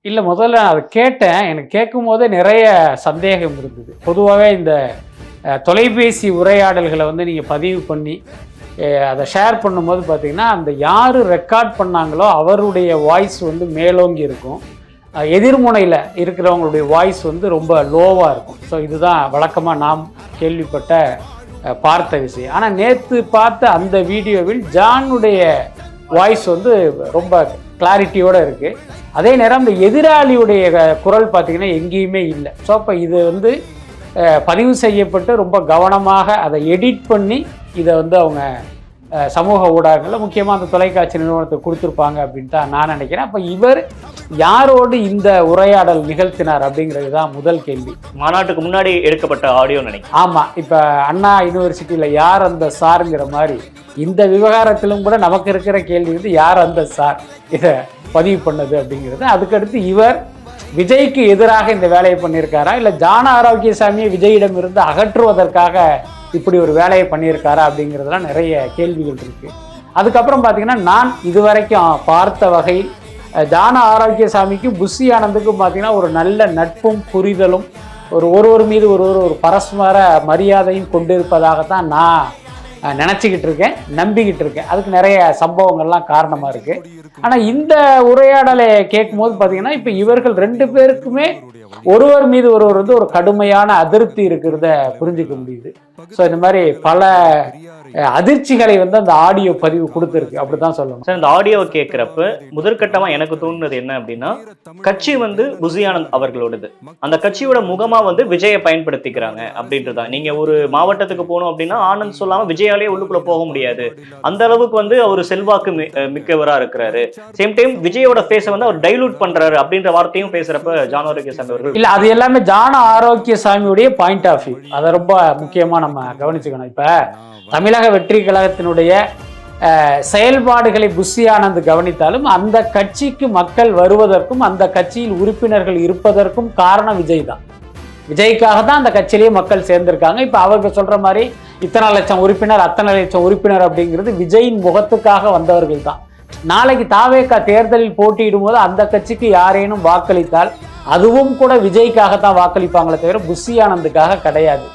இல்ல முதல்ல நான் அத கேட்டேன். எனக்கு கேட்கும்போதே நிறைய சந்தேகம் இருந்தது. பொதுவாவே இந்த தொலைபேசி உரையாடல்கள வந்து நீங்க பதிவு பண்ணி, அத ஷேர் பண்ணும்போது பார்த்தீங்கன்னா, அந்த யாரு ரெக்கார்ட் பண்ணாங்களோ அவருடைய வாய்ஸ் வந்து மேலோங்கி இருக்கும். எதிர்முனையில இருக்கிறவங்களுடைய வாய்ஸ் வந்து ரொம்ப லோவா இருக்கும். ஸோ இதுதான் வழக்கமா நாம் கேள்விப்பட்ட பார்த்த விஷயம். ஆனா நேத்து பார்த்த அந்த வீடியோவில் ஜானுடைய வாய்ஸ் வந்து ரொம்ப கிளாரிட்டியோட இருக்கு. அதே நேரம் இந்த எதிராளியுடைய குரல் பார்த்தீங்கன்னா எங்கேயுமே இல்லை. ஸோ அப்போ இது வந்து பதிவு செய்யப்பட்டு ரொம்ப கவனமாக அதை எடிட் பண்ணி இதை வந்து அவங்க சமூக ஊடகங்களில் முக்கியமாக அந்த தொலைக்காட்சி நிறுவனத்துக்கு கொடுத்துருப்பாங்க அப்படின்ட்டு தான் நான் நினைக்கிறேன். அப்போ இவர் யாரோடு இந்த உரையாடல் நிகழ்த்தினார் அப்படிங்கிறது தான் முதல் கேள்வி. மாநாட்டுக்கு முன்னாடி எடுக்கப்பட்ட ஆடியோ நினைக்கிறேன். ஆமாம், இப்போ அண்ணா யூனிவர்சிட்டியில் யார் அந்த சாருங்கிற மாதிரி இந்த விவகாரத்திலும் கூட நமக்கு இருக்கிற கேள்வி வந்து யார் அந்த சார் இதை பதிவு பண்ணது அப்படிங்கிறது. அதுக்கடுத்து இவர் விஜய்க்கு எதிராக இந்த வேலையை பண்ணியிருக்காரா, இல்லை ஜான ஆரோக்கியசாமியை விஜயிடம் இருந்து அகற்றுவதற்காக இப்படி ஒரு வேலையை பண்ணியிருக்காரா அப்படிங்கிறதுலாம் நிறைய கேள்விகள் இருக்கு. அதுக்கப்புறம் பார்த்தீங்கன்னா நான் இதுவரைக்கும் பார்த்த வகையில் ஜான ஆரோக்கியசாமிக்கும் புஷி ஆனந்துக்கும் பார்த்தீங்கன்னா ஒரு நல்ல நட்பும் புரிதலும் ஒருவர் மீது ஒரு பரஸ்பர மரியாதையும் கொண்டிருப்பதாகத்தான் நான் நினச்சிக்கிட்டு இருக்கேன், நம்பிக்கிட்டு இருக்கேன். அதுக்கு நிறைய சம்பவங்கள்லாம் காரணமாக இருக்குது. ஆனால் இந்த உரையாடலை கேட்கும்போது பார்த்தீங்கன்னா இப்போ இவர்கள் ரெண்டு பேருக்குமே ஒருவர் மீது ஒருவர் வந்து ஒரு கடுமையான அதிருப்தி இருக்கிறத புரிஞ்சுக்க முடியுது. ஸோ இந்த மாதிரி பல அதிர்ச்சிகளை வந்து அந்த ஆடியோ பதிவு கொடுத்துருக்கு, அப்படிதான் சொல்லணும். சார், இந்த ஆடியோவை கேட்குறப்ப முதற்கட்டமா எனக்கு தோணுனது என்ன அப்படின்னா, கட்சி வந்து புஷி ஆனந்த் அவர்களோடது, அந்த கட்சியோட முகமா வந்து விஜயை பயன்படுத்திக்கிறாங்க அப்படின்றதான். நீங்க ஒரு மாவட்டத்துக்கு போகணும் அப்படின்னா ஆனந்த் சொல்லாம விஜயாலே உள்ளுக்குள்ள போக முடியாது, அந்த அளவுக்கு வந்து அவர் செல்வாக்கு மிக்கவரா இருக்கிறாரு. சேம் டைம் விஜயோட ஃபேஸை வந்து அவர் டைலூட் பண்றாரு அப்படின்ற வார்த்தையும் பேசுறப்ப ஜான ஆரோக்கியசாமி அவர்கள் இல்ல, அது எல்லாமே ஜான ஆரோக்கியசாமியுடைய பாயிண்ட் ஆஃப் வியூ. அதை ரொம்ப முக்கியமா நம்ம கவனிச்சுக்கணும். இப்ப தமிழக வெற்றி கழகத்தினுடைய செயல்பாடுகளை புஷி ஆனந்த் கவனித்தாலும் அந்த கட்சிக்கு மக்கள் வருவதற்கும் அந்த கட்சியில் உறுப்பினர்கள் இருப்பதற்கும் காரணம் விஜய் தான். விஜய்க்காக தான் அந்த கட்சியிலேயே மக்கள் சேர்ந்திருக்காங்க. இப்ப அவங்க சொல்ற மாதிரி இத்தனை லட்சம் உறுப்பினர் அத்தனை லட்சம் உறுப்பினர் அப்படிங்கிறது விஜயின் முகத்துக்காக வந்தவர்கள் தான். நாளைக்கு தாவேகா தேர்தலில் போட்டியிடும் போது அந்த கட்சிக்கு யாரேனும் வாக்களித்தால் அதுவும் கூட விஜய்க்காகத்தான் வாக்களிப்பாங்களே தவிர புஷி ஆனந்துக்காக கிடையாது.